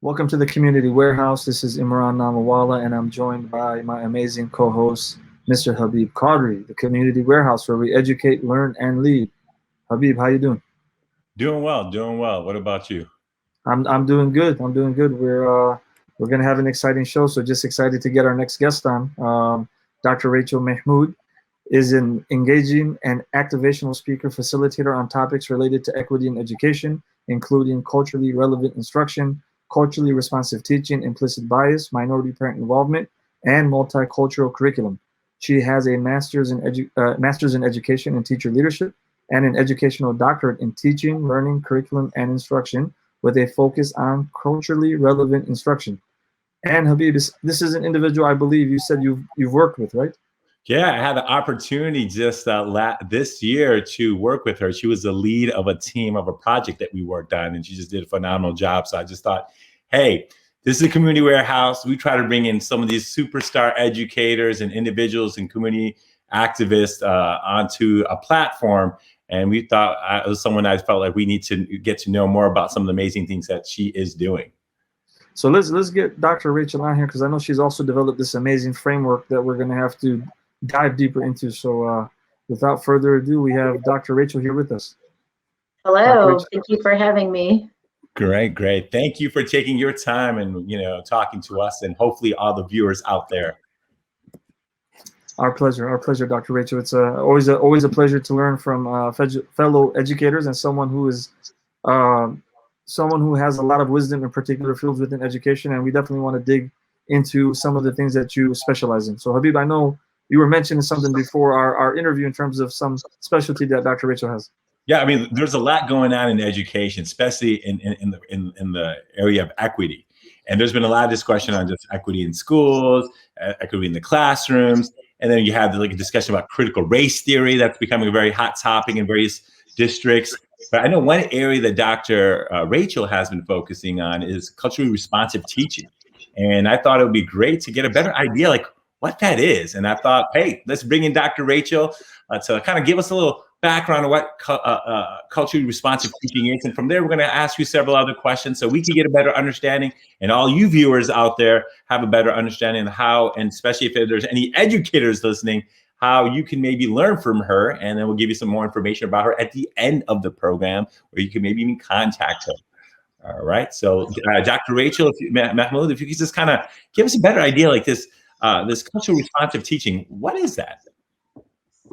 Welcome to the Community Warehouse. This is Imran Nanlawala, and I'm joined by my amazing co-host, Mr. Habeeb Quadri, the Community Warehouse, where we educate, learn, and lead. Habeeb, how you doing? Doing well, doing well. What about you? I'm doing good. I'm doing good. We're gonna have an exciting show, so just excited to get our next guest on. Dr. Rachael Mahmood is an engaging and activational speaker facilitator on topics related to equity in education, including culturally relevant instruction, culturally responsive teaching, implicit bias, minority parent involvement, and multicultural curriculum. She has a master's in education and teacher leadership and an educational doctorate in teaching, learning, curriculum, and instruction with a focus on culturally relevant instruction. And Habib, this is an individual I believe you said you've worked with, right? Yeah, I had the opportunity just this year to work with her. She was the lead of a team of a project that we worked on, and she just did a phenomenal job. So I just thought, hey, this is a community warehouse. We try to bring in some of these superstar educators and individuals and community activists onto a platform. And we thought it was someone I felt like we need to get to know more about some of the amazing things that she is doing. So let's get Dr. Rachael on here because I know she's also developed this amazing framework that we're going to have to dive deeper into. So without further ado, we have Dr. Rachael here with us. Hello, thank you for having me. Great. Thank you for taking your time and talking to us and hopefully all the viewers out there. Our pleasure, Dr. Rachael. It's always a pleasure to learn from fellow educators and someone who has a lot of wisdom in particular fields within education, and we definitely want to dig into some of the things that you specialize in. So Habeeb, I know you were mentioning something before our interview in terms of some specialty that Dr. Rachael has. Yeah, I mean, there's a lot going on in education, especially in the area of equity. And there's been a lot of discussion on just equity in schools, equity in the classrooms. And then you have like a discussion about critical race theory that's becoming a very hot topic in various districts. But I know one area that Dr. Rachael has been focusing on is culturally responsive teaching. And I thought it would be great to get a better idea like what that is. And I thought, hey, let's bring in Dr. Rachael to kind of give us a little background on what culturally responsive teaching is. And from there, we're going to ask you several other questions so we can get a better understanding. And all you viewers out there have a better understanding of how, and especially if there's any educators listening, how you can maybe learn from her. And then we'll give you some more information about her at the end of the program, where you can maybe even contact her. All right. So Dr. Rachael Mahmood, if you could just kind of give us a better idea like this culturally responsive teaching, what is that?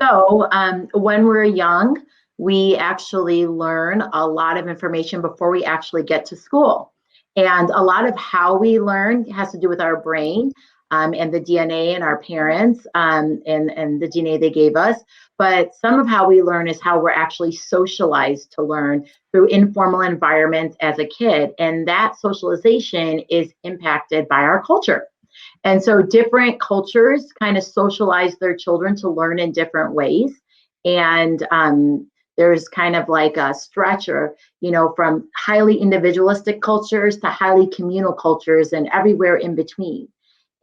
So when we're young, we actually learn a lot of information before we actually get to school. And a lot of how we learn has to do with our brain and the DNA in our parents and the DNA they gave us. But some of how we learn is how we're actually socialized to learn through informal environments as a kid. And that socialization is impacted by our culture. And so different cultures kind of socialize their children to learn in different ways. And there's kind of like a stretcher, from highly individualistic cultures to highly communal cultures and everywhere in between.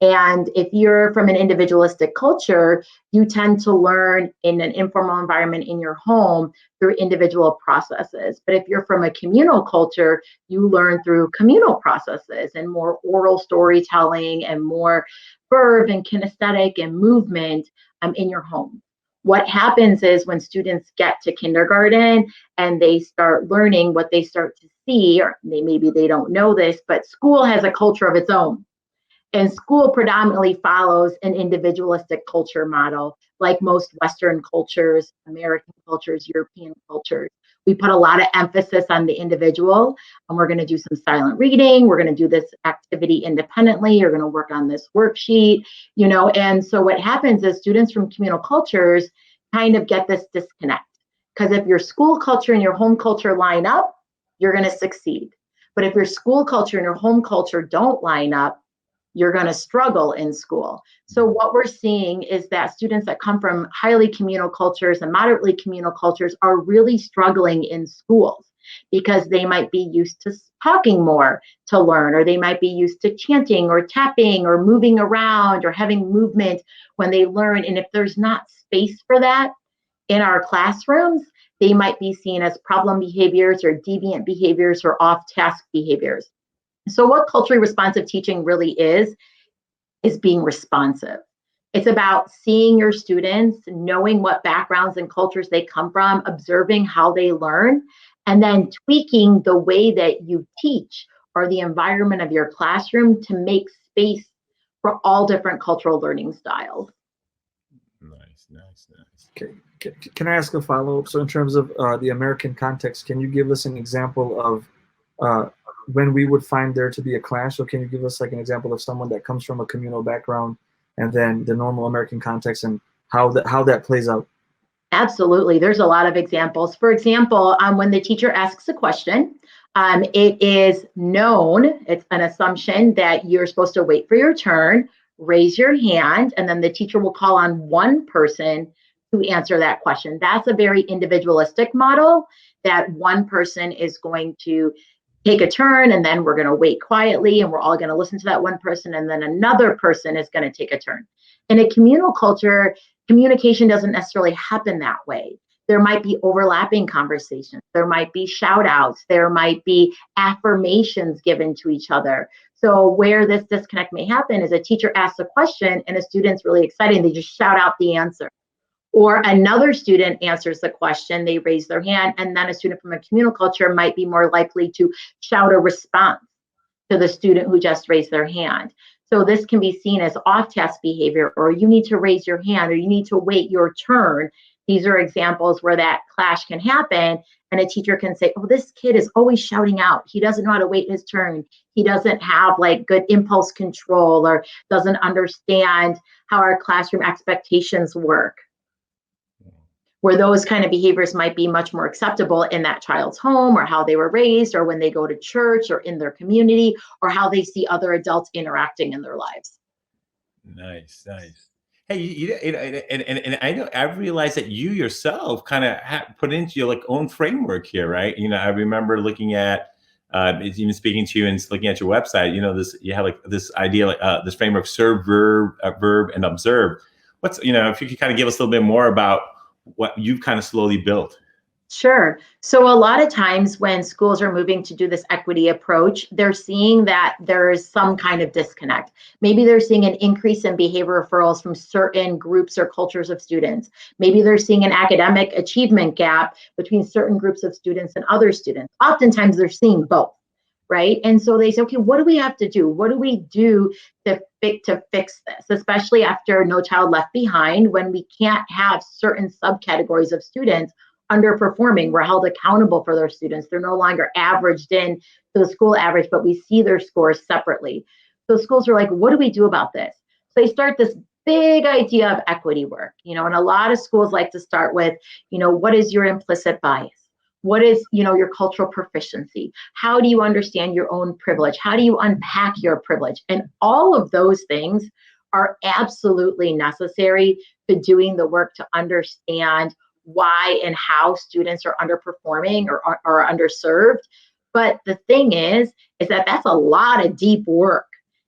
And if you're from an individualistic culture, you tend to learn in an informal environment in your home through individual processes. But if you're from a communal culture, you learn through communal processes and more oral storytelling and more verb and kinesthetic and movement in your home. What happens is when students get to kindergarten and they start learning, what they start to see, or maybe they don't know this, but school has a culture of its own. And school predominantly follows an individualistic culture model, like most Western cultures, American cultures, European cultures. We put a lot of emphasis on the individual, and we're going to do some silent reading. We're going to do this activity independently. You're going to work on this worksheet, And so what happens is students from communal cultures kind of get this disconnect. Because if your school culture and your home culture line up, you're going to succeed. But if your school culture and your home culture don't line up, you're going to struggle in school. So what we're seeing is that students that come from highly communal cultures and moderately communal cultures are really struggling in schools because they might be used to talking more to learn, or they might be used to chanting or tapping or moving around or having movement when they learn. And if there's not space for that in our classrooms, they might be seen as problem behaviors or deviant behaviors or off-task behaviors. So what culturally responsive teaching really is being responsive. It's about seeing your students, knowing what backgrounds and cultures they come from, observing how they learn, and then tweaking the way that you teach or the environment of your classroom to make space for all different cultural learning styles. Nice. Okay. Can I ask a follow-up? So in terms of the American context, can you give us an example of when we would find there to be a clash? So can you give us like an example of someone that comes from a communal background and then the normal American context and how that plays out? Absolutely. There's a lot of examples. For example, when the teacher asks a question, it is known, it's an assumption that you're supposed to wait for your turn, raise your hand, and then the teacher will call on one person to answer that question. That's a very individualistic model, that one person is going to take a turn, and then we're going to wait quietly, and we're all going to listen to that one person, and then another person is going to take a turn. In a communal culture, communication doesn't necessarily happen that way. There might be overlapping conversations. There might be shout outs. There might be affirmations given to each other. So where this disconnect may happen is a teacher asks a question and a student's really excited and they just shout out the answer. Or another student answers the question, they raise their hand, and then a student from a communal culture might be more likely to shout a response to the student who just raised their hand. So this can be seen as off-task behavior, or you need to raise your hand, or you need to wait your turn. These are examples where that clash can happen, and a teacher can say, oh, this kid is always shouting out. He doesn't know how to wait his turn. He doesn't have like good impulse control, or doesn't understand how our classroom expectations work. Where those kind of behaviors might be much more acceptable in that child's home, or how they were raised, or when they go to church, or in their community, or how they see other adults interacting in their lives. Nice. Hey, and I know I've realized that you yourself kind of put into your like own framework here, right? I remember looking at even speaking to you and looking at your website. You have like this idea, like this framework: serve, verb, and observe. If you could kind of give us a little bit more about what you've kind of slowly built. Sure. So a lot of times when schools are moving to do this equity approach, they're seeing that there is some kind of disconnect. Maybe they're seeing an increase in behavior referrals from certain groups or cultures of students. Maybe they're seeing an academic achievement gap between certain groups of students and other students. Oftentimes they're seeing both, right? And so they say, okay, what do we have to do? What do we do to fix this, especially after No Child Left Behind, when we can't have certain subcategories of students underperforming. We're held accountable for their students. They're no longer averaged in to the school average, but we see their scores separately. So schools are like, what do we do about this? So they start this big idea of equity work, and a lot of schools like to start with, what is your implicit bias? What is, your cultural proficiency? How do you understand your own privilege? How do you unpack your privilege? And all of those things are absolutely necessary to doing the work to understand why and how students are underperforming or underserved. But the thing is that that's a lot of deep work,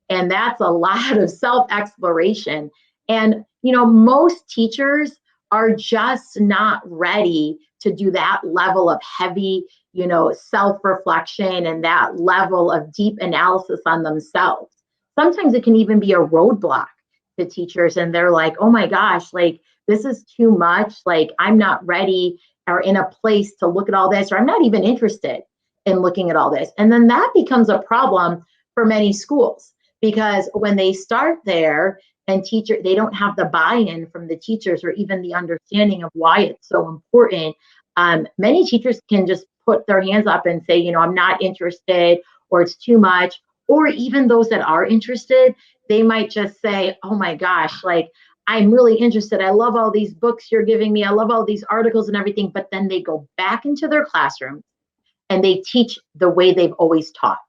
and that's a lot of self-exploration. And, most teachers are just not ready to do that level of heavy, self-reflection and that level of deep analysis on themselves. Sometimes it can even be a roadblock to teachers, and they're like, oh my gosh, like, this is too much. Like, I'm not ready or in a place to look at all this, or I'm not even interested in looking at all this. And then that becomes a problem for many schools, because when they start there and they don't have the buy-in from the teachers or even the understanding of why it's so important. Many teachers can just put their hands up and say, I'm not interested, or it's too much. Or even those that are interested, they might just say, oh my gosh, like, I'm really interested. I love all these books you're giving me. I love all these articles and everything. But then they go back into their classroom and they teach the way they've always taught.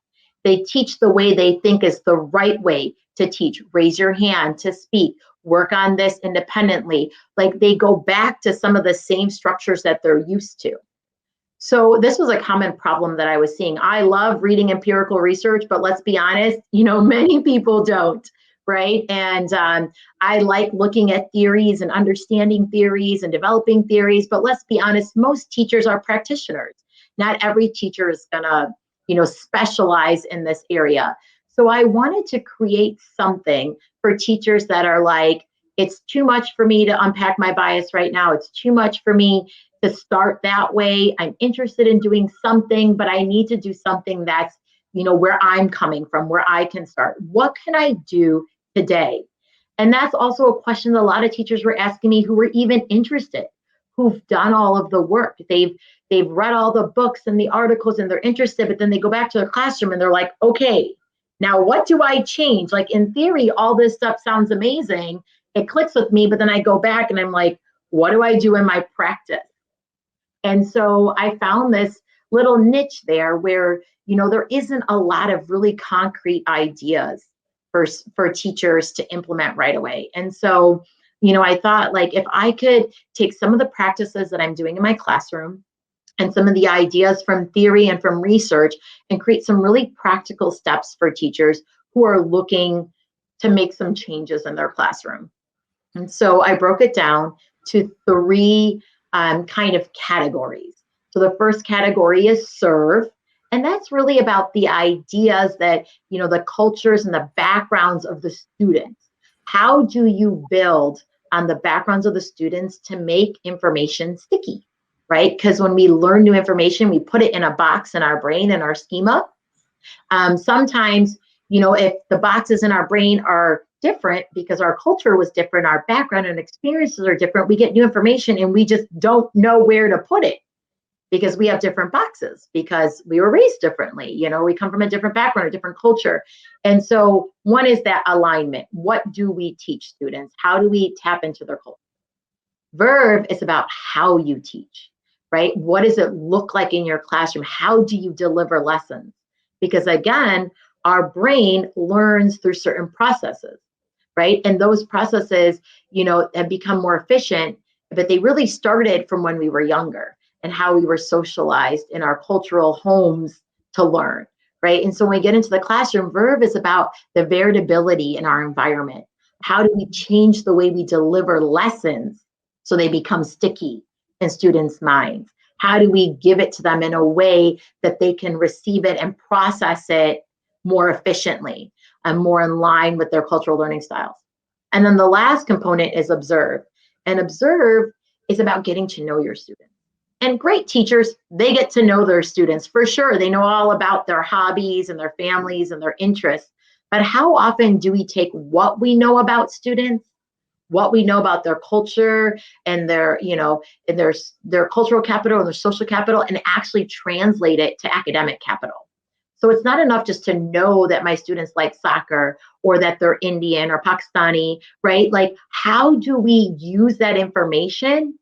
They teach the way they think is the right way to teach. Raise your hand to speak. Work on this independently. Like, they go back to some of the same structures that they're used to. So this was a common problem that I was seeing. I love reading empirical research, but let's be honest, many people don't. Right. And I like looking at theories and understanding theories and developing theories. But let's be honest, most teachers are practitioners. Not every teacher is going to, specialize in this area. So I wanted to create something for teachers that are like, it's too much for me to unpack my bias right now. It's too much for me to start that way. I'm interested in doing something, but I need to do something that's, where I'm coming from, where I can start. What can I do today? And that's also a question that a lot of teachers were asking me who were even interested, who've done all of the work. They've read all the books and the articles and they're interested, but then they go back to their classroom and they're like, okay, now what do I change? Like in theory, all this stuff sounds amazing. It clicks with me, but then I go back and I'm like, what do I do in my practice? And so I found this little niche there where, there isn't a lot of really concrete ideas for teachers to implement right away. And so, I thought like if I could take some of the practices that I'm doing in my classroom and some of the ideas from theory and from research and create some really practical steps for teachers who are looking to make some changes in their classroom. And so I broke it down to 3 kind of categories. So the first category is serve. And that's really about the ideas that, the cultures and the backgrounds of the students. How do you build on the backgrounds of the students to make information sticky, right? Because when we learn new information, we put it in a box in our brain and our schema. Sometimes, if the boxes in our brain are different because our culture was different, our background and experiences are different, we get new information and we just don't know where to put it because we have different boxes, because we were raised differently. We come from a different background, a different culture. And so one is that alignment. What do we teach students? How do we tap into their culture? Verb is about how you teach, right? What does it look like in your classroom? How do you deliver lessons? Because again, our brain learns through certain processes, right? And those processes, have become more efficient, but they really started from when we were younger and how we were socialized in our cultural homes to learn, right? And so when we get into the classroom, verb is about the variability in our environment. How do we change the way we deliver lessons so they become sticky in students' minds? How do we give it to them in a way that they can receive it and process it more efficiently and more in line with their cultural learning styles? And then the last component is observe. And observe is about getting to know your students. And great teachers, they get to know their students for sure. They know all about their hobbies and their families and their interests. But how often do we take what we know about students, what we know about their culture and their, and their cultural capital and their social capital, and actually translate it to academic capital? So it's not enough just to know that my students like soccer or that they're Indian or Pakistani, right? Like, how do we use that information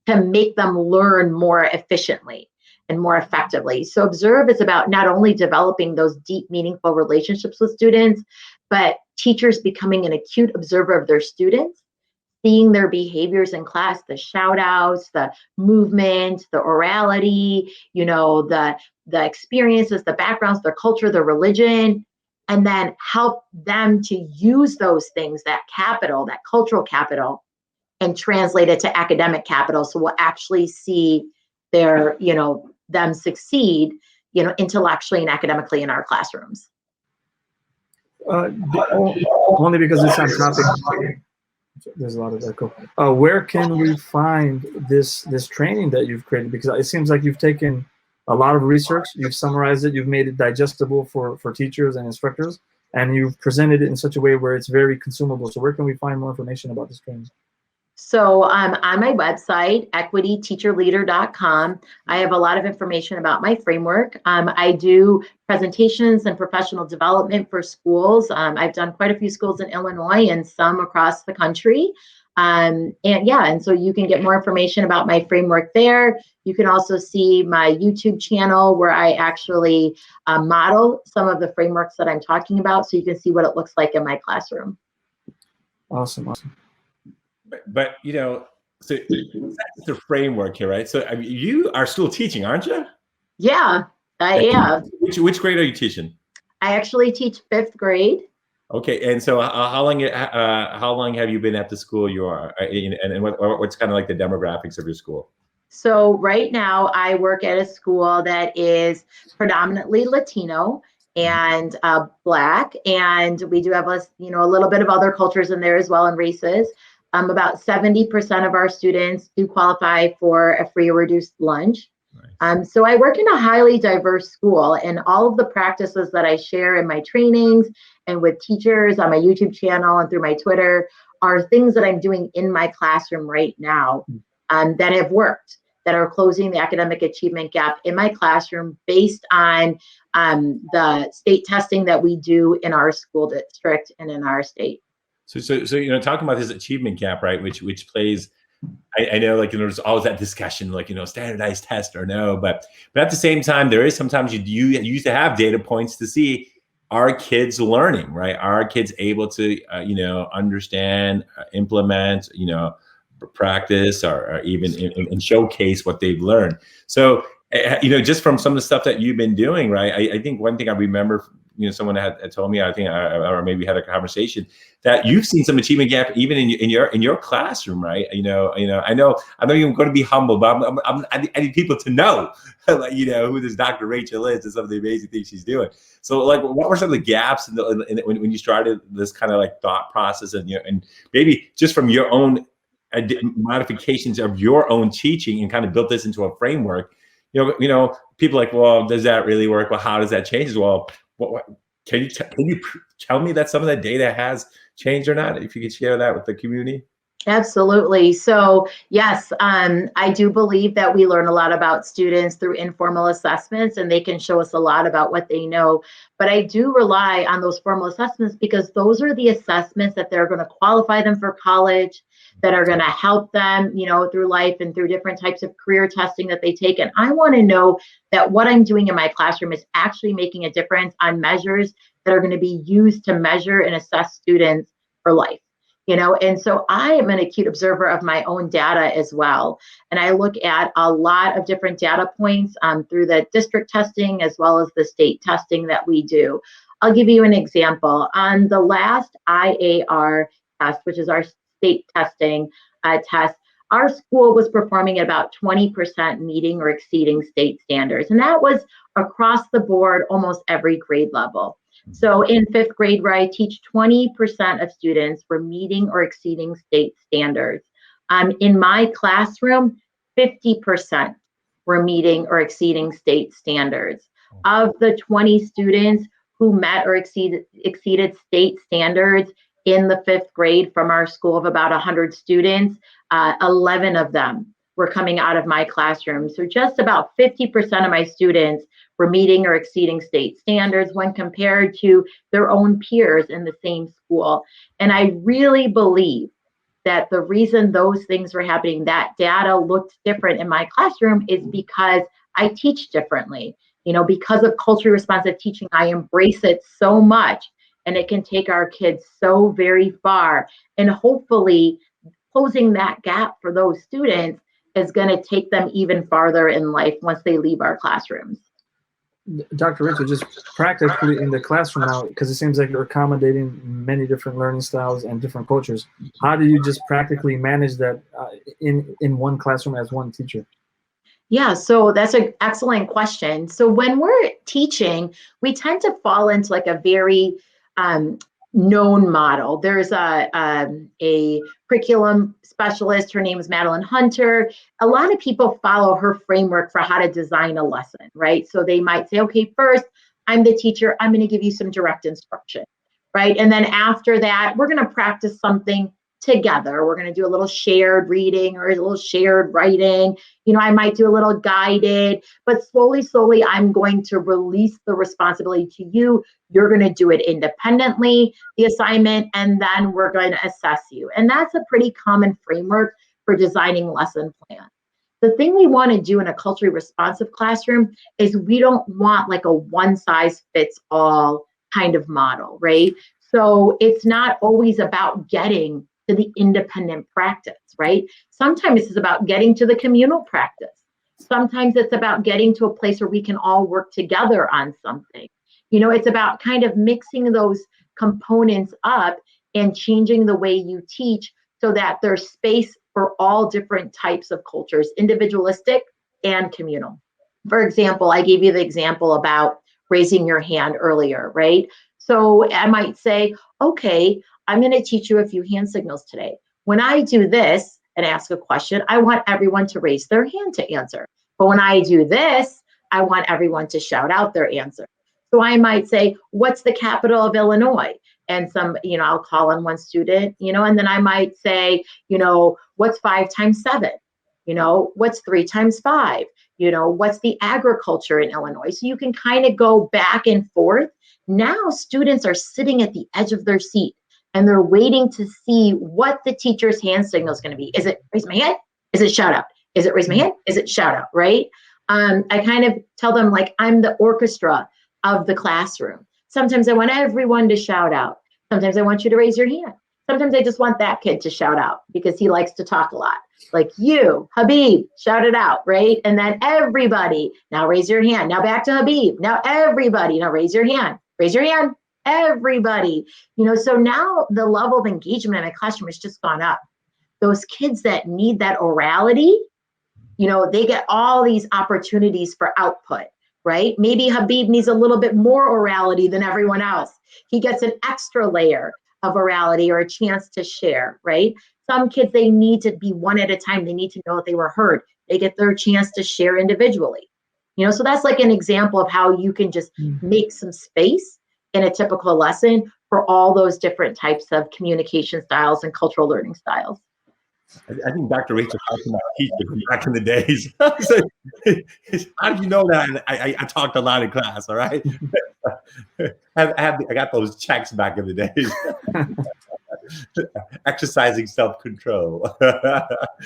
to make them learn more efficiently and more effectively? So observe is about not only developing those deep, meaningful relationships with students, but teachers becoming an acute observer of their students, seeing their behaviors in class, the shout outs, the movement, the orality, the experiences, the backgrounds, their culture, their religion, and then help them to use those things, that capital, that cultural capital, and translate it to academic capital. So we'll actually see their, them succeed, intellectually and academically in our classrooms. Only because it's on topic. There's a lot of echo. Where can we find this training that you've created? Because it seems like you've taken a lot of research, you've summarized it, you've made it digestible for teachers and instructors, and you've presented it in such a way where it's very consumable. So where can we find more information about this training? So on my website, equityteacherleader.com, I have a lot of information about my framework. I do presentations and professional development for schools. I've done quite a few schools in Illinois and some across the country. And so you can get more information about my framework there. You can also see my YouTube channel where I actually model some of the frameworks that I'm talking about, so you can see what it looks like in my classroom. Awesome. But so that's the framework here, right? So you are still teaching, aren't you? Yeah, I am. Which grade are you teaching? I actually teach 5th grade. Okay, and so how long have you been at the school you are, and what's kind of like the demographics of your school? So right now I work at a school that is predominantly Latino and Black, and we do have a little bit of other cultures in there as well, and races. About 70% of our students do qualify for a free or reduced lunch. So I work in a highly diverse school, and all of the practices that I share in my trainings and with teachers on my YouTube channel and through my Twitter are things that I'm doing in my classroom right now that have worked, that are closing the academic achievement gap in my classroom based on the state testing that we do in our school district and in our state. So talking about this achievement gap, right, which plays, I know, like, there's always that discussion, like, standardized test or no, but at the same time, there is sometimes you used to have data points to see, are kids learning, right? Are kids able to, understand, implement, practice, or even and showcase what they've learned. So, just from some of the stuff that you've been doing, right? I think one thing I remember, someone had told me, I think, or maybe had a conversation, that you've seen some achievement gap even in your classroom, right? I know you're going to be humble, but I need people to know, like, who this Dr. Rachael is and some of the amazing things she's doing. So, like, what were some of the gaps when you started this kind of like thought process, and maybe just from your own modifications of your own teaching, and kind of built this into a framework? People are like, well, does that really work? Well, how does that change? Well, can you tell me that some of that data has changed or not? If you could share that with the community. Absolutely. So yes, I do believe that we learn a lot about students through informal assessments, and they can show us a lot about what they know. But I do rely on those formal assessments because those are the assessments that they're going to qualify them for college, that are going to help them, through life and through different types of career testing that they take. And I want to know that what I'm doing in my classroom is actually making a difference on measures that are going to be used to measure and assess students for life. And so I am an acute observer of my own data as well. And I look at a lot of different data points through the district testing as well as the state testing that we do. I'll give you an example. On the last IAR test, which is our state testing test, our school was performing at about 20% meeting or exceeding state standards. And that was across the board, almost every grade level. So in fifth grade, where I teach, 20% of students were meeting or exceeding state standards. In my classroom, 50% were meeting or exceeding state standards. Of the 20 students who met or exceeded state standards in the fifth grade from our school of about 100 students, 11 of them were coming out of my classroom. So just about 50% of my students were meeting or exceeding state standards when compared to their own peers in the same school. And I really believe that the reason those things were happening, that data looked different in my classroom, is because I teach differently. Because of culturally responsive teaching, I embrace it so much, and it can take our kids so very far. And hopefully closing that gap for those students is going to take them even farther in life once they leave our classrooms. Dr. Rachael, just practically in the classroom now, because it seems like you're accommodating many different learning styles and different cultures. How do you just practically manage that in one classroom as one teacher? Yeah, so that's an excellent question. So when we're teaching, we tend to fall into like a very known model. There's a curriculum specialist. Her name is Madeline Hunter. A lot of people follow her framework for how to design a lesson, right? So they might say, okay, first, I'm the teacher. I'm going to give you some direct instruction, right? And then after that, we're going to practice something together. We're going to do a little shared reading or a little shared writing. I might do a little guided, but slowly, I'm going to release the responsibility to you. You're going to do it independently, the assignment, and then we're going to assess you. And that's a pretty common framework for designing lesson plans. The thing we want to do in a culturally responsive classroom is we don't want like a one size fits all kind of model, right? So it's not always about getting to the independent practice, right? Sometimes it's about getting to the communal practice. Sometimes it's about getting to a place where we can all work together on something. It's about kind of mixing those components up and changing the way you teach so that there's space for all different types of cultures, individualistic and communal. For example, I gave you the example about raising your hand earlier, right? So I might say, okay, I'm going to teach you a few hand signals today. When I do this and ask a question, I want everyone to raise their hand to answer. But when I do this, I want everyone to shout out their answer. So I might say, what's the capital of Illinois? And some, I'll call on one student, and then I might say, what's 5 times 7? What's 3 times 5? What's the agriculture in Illinois? So you can kind of go back and forth. Now students are sitting at the edge of their seat and they're waiting to see what the teacher's hand signal is going to be. Is it raise my hand? Is it shout out? Is it raise my hand? Is it shout out? Right? I kind of tell them like I'm the orchestra of the classroom. Sometimes I want everyone to shout out. Sometimes I want you to raise your hand. Sometimes I just want that kid to shout out because he likes to talk a lot. Like you, Habeeb, shout it out, right? And then everybody, now raise your hand. Now back to Habeeb. Now everybody, now raise your hand. Raise your hand, everybody. So now the level of engagement in my classroom has just gone up. Those kids that need that orality, they get all these opportunities for output, right? Maybe Habeeb needs a little bit more orality than everyone else. He gets an extra layer of orality or a chance to share, right? Some kids, they need to be one at a time. They need to know that they were heard. They get their chance to share individually. So that's like an example of how you can just make some space in a typical lesson for all those different types of communication styles and cultural learning styles. I think Dr. Rachael talked about teaching back in the days. So, how did you know that? I talked a lot in class, all right? I got those checks back in the days. Exercising self-control.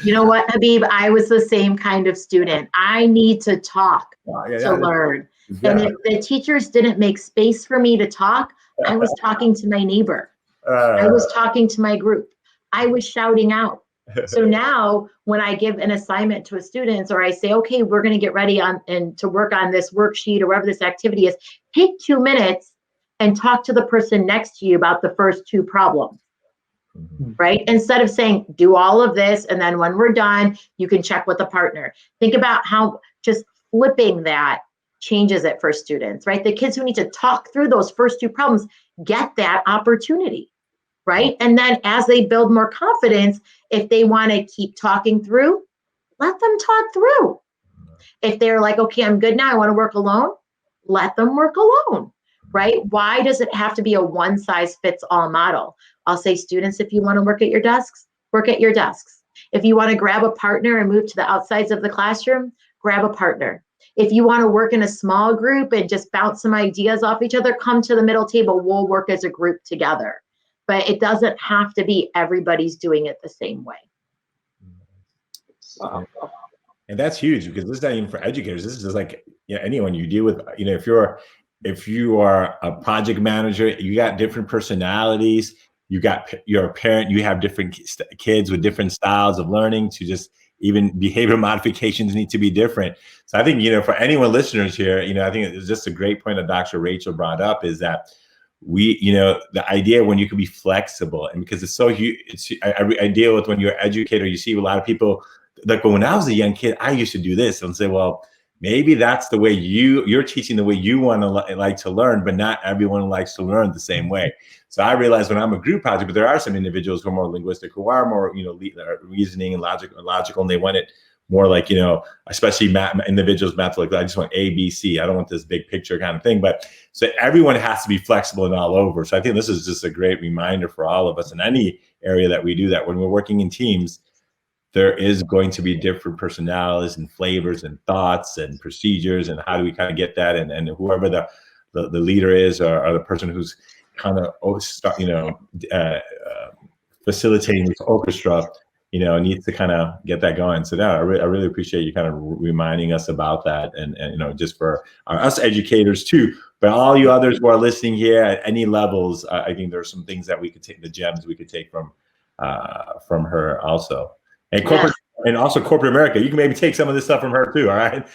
You know what, Habeeb? I was the same kind of student. I need to talk to learn. Yeah. And if the teachers didn't make space for me to talk, I was talking to my neighbor. I was talking to my group. I was shouting out. So now when I give an assignment to a student or I say, okay, we're going to get ready to work on this worksheet or whatever this activity is, take 2 minutes and talk to the person next to you about the first 2 problems, right? Instead of saying, do all of this, and then when we're done, you can check with the partner. Think about how just flipping that changes it for students, right? The kids who need to talk through those first 2 problems get that opportunity, right? And then as they build more confidence, if they want to keep talking through, let them talk through. If they're like, okay, I'm good now, I want to work alone, let them work alone, right? Why does it have to be a one size fits all model? I'll say, students, if you want to work at your desks, work at your desks. If you want to grab a partner and move to the outsides of the classroom, grab a partner. If you want to work in a small group and just bounce some ideas off each other, come to the middle table, we'll work as a group together. But it doesn't have to be everybody's doing it the same way. And that's huge because this is not even for educators. This is just like anyone you deal with. If you are a project manager, you got different personalities. You're a parent. You have different kids with different styles of learning. To just even behavior modifications need to be different. So I think for anyone listeners here, I think it's just a great point that Dr. Rachael brought up is that the idea when you can be flexible, and because it's so huge, I deal with when you're an educator, you see a lot of people like, well, when I was a young kid, I used to do this, and say, well, maybe that's the way you're teaching the way you want to like to learn, but not everyone likes to learn the same way. So I realized when I'm a group project, but there are some individuals who are more linguistic, who are more, reasoning and logical, and they want it more like, especially individuals math, like I just want A, B, C. I don't want this big picture kind of thing. But so everyone has to be flexible and all over. So I think this is just a great reminder for all of us in any area that we do that. When we're working in teams, there is going to be different personalities and flavors and thoughts and procedures, and how do we kind of get that? And whoever the leader is, or the person who's kind of facilitating this orchestra, needs to kind of get that going. So now I really appreciate you kind of reminding us about that, and just for us educators too, but all you others who are listening here at any levels, I think there's some things that we could take, the gems we could take from her also. And corporate, and also corporate America, you can maybe take some of this stuff from her too. All right.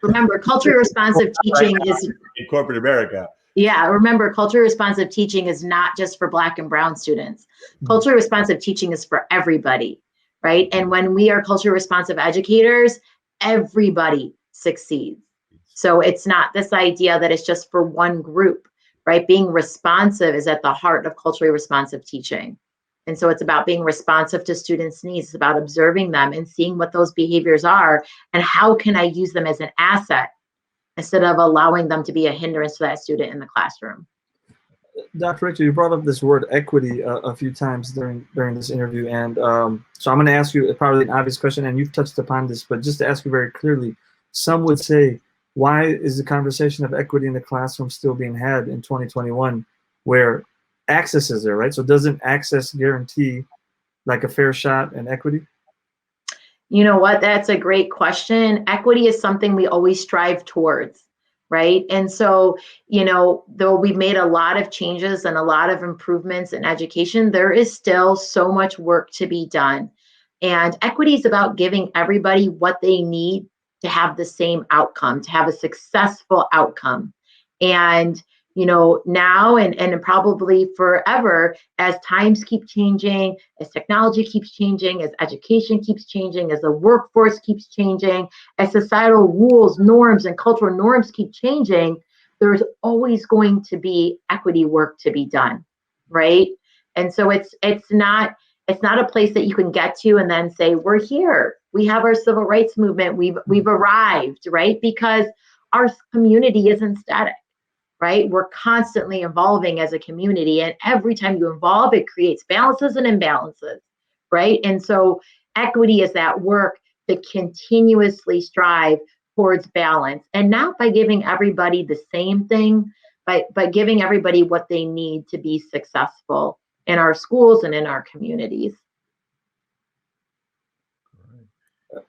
Remember, culturally responsive teaching is in corporate America. Yeah, remember, culturally responsive teaching is not just for Black and Brown students. Culturally responsive teaching is for everybody, right? And when we are culturally responsive educators, everybody succeeds. So it's not this idea that it's just for one group, right? Being responsive is at the heart of culturally responsive teaching. And so it's about being responsive to students' needs. It's about observing them and seeing what those behaviors are and how can I use them as an asset instead of allowing them to be a hindrance to that student in the classroom. Dr. Rachael, you brought up this word equity a few times during this interview, and so I'm going to ask you probably an obvious question, and you've touched upon this, but just to ask you very clearly, some would say, why is the conversation of equity in the classroom still being had in 2021, where access is there, right? So doesn't access guarantee like a fair shot and equity? You know what? That's a great question. Equity is something we always strive towards, right? And so, though we've made a lot of changes and a lot of improvements in education, there is still so much work to be done. And equity is about giving everybody what they need to have the same outcome, to have a successful outcome. And now and probably forever, as times keep changing, as technology keeps changing, as education keeps changing, as the workforce keeps changing, as societal rules, norms, and cultural norms keep changing, there's always going to be equity work to be done, right? And so it's not a place that you can get to and then say, we're here. We have our civil rights movement. We've arrived, right? Because our community isn't static. Right? We're constantly evolving as a community. And every time you evolve, it creates balances and imbalances, right? And so equity is that work to continuously strive towards balance, and not by giving everybody the same thing, but giving everybody what they need to be successful in our schools and in our communities. I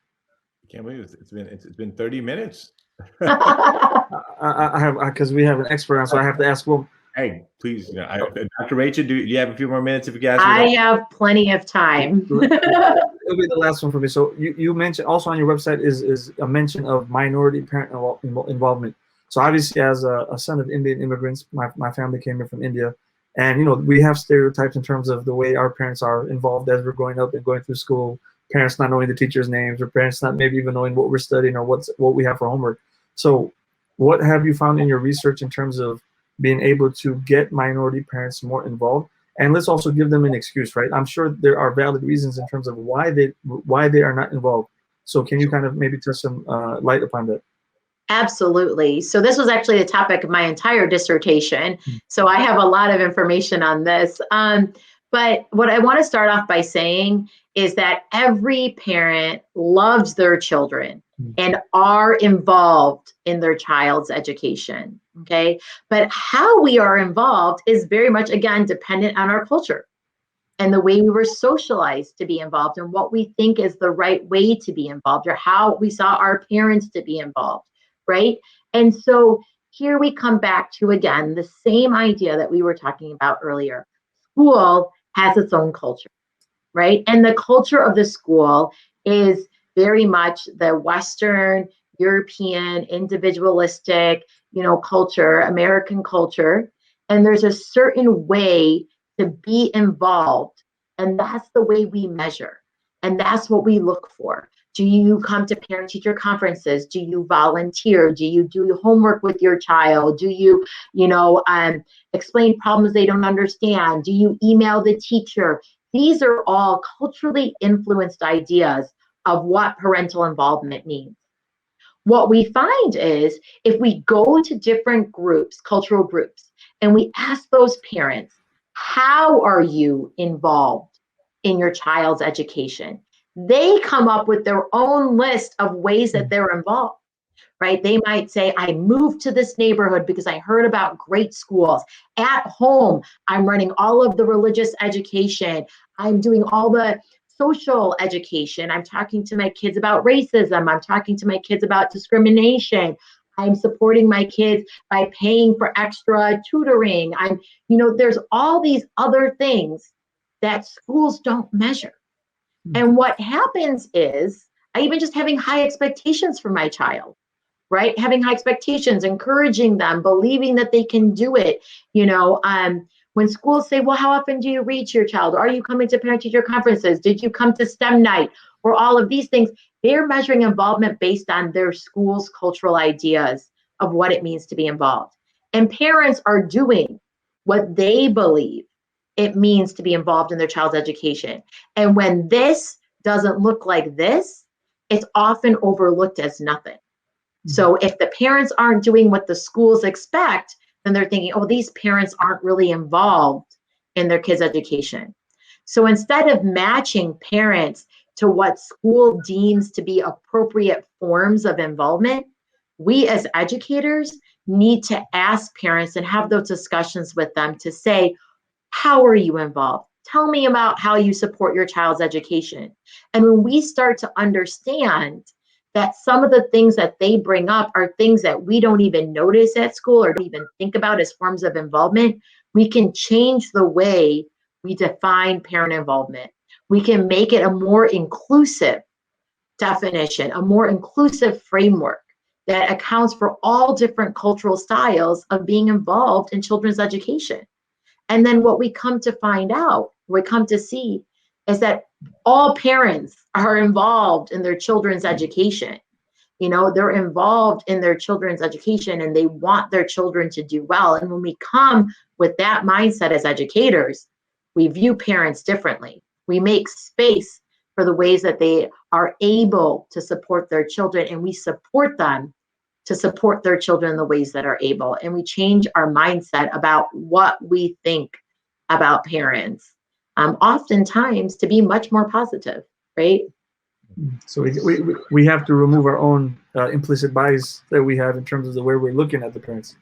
can't believe it's been 30 minutes. I have, because we have an expert on, so I have to ask. Well, hey, please, Dr. Rachael, do you have a few more minutes if you can ask I me that? have plenty of time. It'll be the last one for me. So you mentioned also on your website is a mention of minority parent involvement. So obviously, as a son of Indian immigrants, my family came here from India, and we have stereotypes in terms of the way our parents are involved as we're growing up and going through school. Parents not knowing the teachers' names, or parents not maybe even knowing what we're studying or what we have for homework. So what have you found in your research in terms of being able to get minority parents more involved? And let's also give them an excuse, right? I'm sure there are valid reasons in terms of why they are not involved. So can you kind of maybe touch some light upon that? Absolutely. So this was actually the topic of my entire dissertation. So I have a lot of information on this. But what I want to start off by saying is that every parent loves their children and are involved in their child's education. Okay. But how we are involved is very much, again, dependent on our culture and the way we were socialized to be involved and what we think is the right way to be involved, or how we saw our parents to be involved. Right. And so here we come back to, again, the same idea that we were talking about earlier. School has its own culture, right? And the culture of the school is very much the Western, European, individualistic, culture, American culture. And there's a certain way to be involved. And that's the way we measure. And that's what we look for. Do you come to parent-teacher conferences? Do you volunteer? Do you do homework with your child? Do you, explain problems they don't understand? Do you email the teacher? These are all culturally influenced ideas of what parental involvement means. What we find is if we go to different groups, cultural groups, and we ask those parents, how are you involved in your child's education? They come up with their own list of ways that they're involved, right? They might say, I moved to this neighborhood because I heard about great schools. At home, I'm running all of the religious education. I'm doing all the social education. I'm talking to my kids about racism. I'm talking to my kids about discrimination. I'm supporting my kids by paying for extra tutoring. There's all these other things that schools don't measure. And what happens is, I even just having high expectations for my child, right? Having high expectations, encouraging them, believing that they can do it. When schools say, well, how often do you reach your child? Are you coming to parent-teacher conferences? Did you come to STEM night? Or all of these things, they're measuring involvement based on their school's cultural ideas of what it means to be involved. And parents are doing what they believe it means to be involved in their child's education. And when this doesn't look like this, it's often overlooked as nothing. So if the parents aren't doing what the schools expect, then they're thinking, oh, these parents aren't really involved in their kids' education. So instead of matching parents to what school deems to be appropriate forms of involvement, we as educators need to ask parents and have those discussions with them to say, how are you involved? Tell me about how you support your child's education. And when we start to understand that some of the things that they bring up are things that we don't even notice at school or don't even think about as forms of involvement, we can change the way we define parent involvement. We can make it a more inclusive definition, a more inclusive framework that accounts for all different cultural styles of being involved in children's education. And then what we come to find out, we come to see, is that all parents are involved in their children's education. They're involved in their children's education and they want their children to do well. And when we come with that mindset as educators, we view parents differently. We make space for the ways that they are able to support their children, and we support them to support their children in the ways that are able. And we change our mindset about what we think about parents, oftentimes to be much more positive, right? So we have to remove our own implicit bias that we have in terms of the way we're looking at the parents.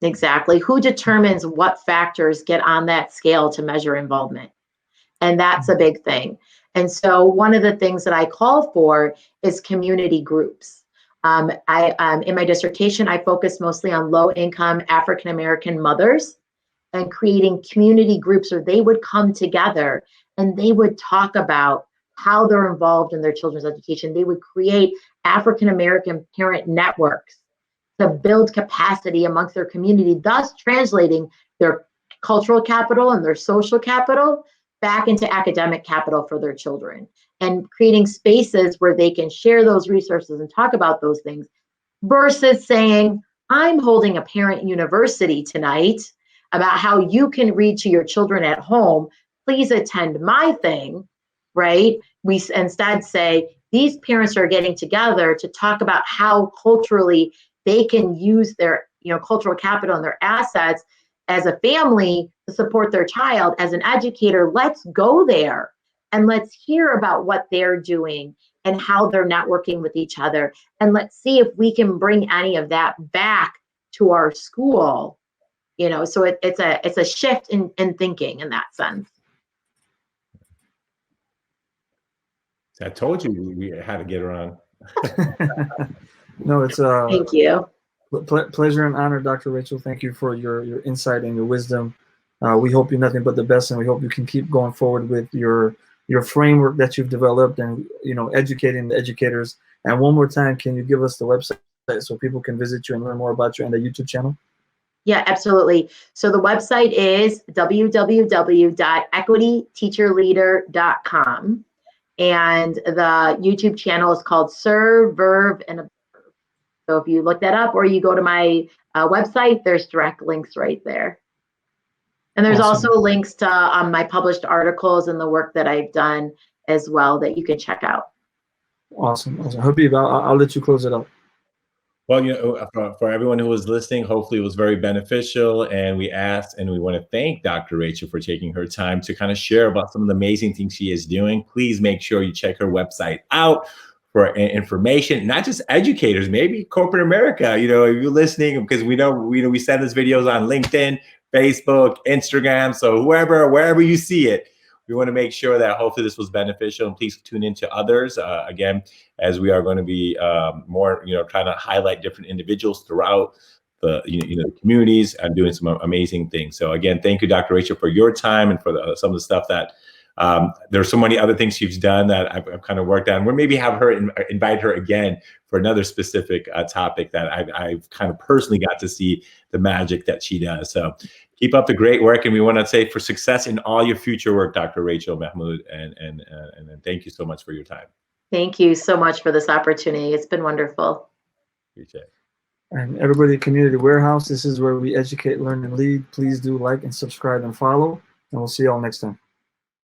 Exactly. Who determines what factors get on that scale to measure involvement? And that's a big thing. And so one of the things that I call for is community groups. In my dissertation, I focused mostly on low-income African-American mothers and creating community groups where they would come together and they would talk about how they're involved in their children's education. They would create African-American parent networks to build capacity amongst their community, thus translating their cultural capital and their social capital back into academic capital for their children, and creating spaces where they can share those resources and talk about those things, versus saying, I'm holding a parent university tonight about how you can read to your children at home. Please attend my thing, right? We instead say, these parents are getting together to talk about how culturally they can use their cultural capital and their assets as a family to support their child. As an educator, let's go there and let's hear about what they're doing and how they're networking with each other. And let's see if we can bring any of that back to our school. So it's a shift in thinking in that sense. I told you we had to get her on. No, it's thank you. Pleasure and honor, Dr. Rachael. Thank you for your insight and your wisdom. We hope you nothing but the best, and we hope you can keep going forward with your framework that you've developed, and educating the educators. And one more time, can you give us the website so people can visit you and learn more about you and the YouTube channel? Yeah, absolutely. So the website is www.equityteacherleader.com, and the YouTube channel is called Serve, Verve, and Observe. So if you look that up, or you go to my website, there's direct links right there. And there's Awesome. also links to my published articles and the work that I've done as well that you can check out. Awesome. Habeeb, I'll let you close it up. Well, for everyone who was listening, hopefully it was very beneficial. And we asked, and we want to thank Dr. Rachael for taking her time to kind of share about some of the amazing things she is doing. Please make sure you check her website out for information, not just educators, maybe corporate America. If you're listening, because we know we send these videos on LinkedIn, Facebook, Instagram. So wherever you see it, we want to make sure that hopefully this was beneficial, and please tune into others. Again, as we are going to be more, trying to highlight different individuals throughout the communities and doing some amazing things. So again, thank you, Dr. Rachael, for your time and for some of the stuff that There's so many other things she's done that I've kind of worked on. We'll maybe have her invite her again for another specific topic that I've kind of personally got to see the magic that she does. So keep up the great work, and we want to say for success in all your future work, Dr. Rachael Mahmood, and thank you so much for your time. Thank you so much for this opportunity. It's been wonderful. Appreciate it. And everybody at Community Warehouse, this is where we educate, learn, and lead. Please do like and subscribe and follow, and we'll see you all next time.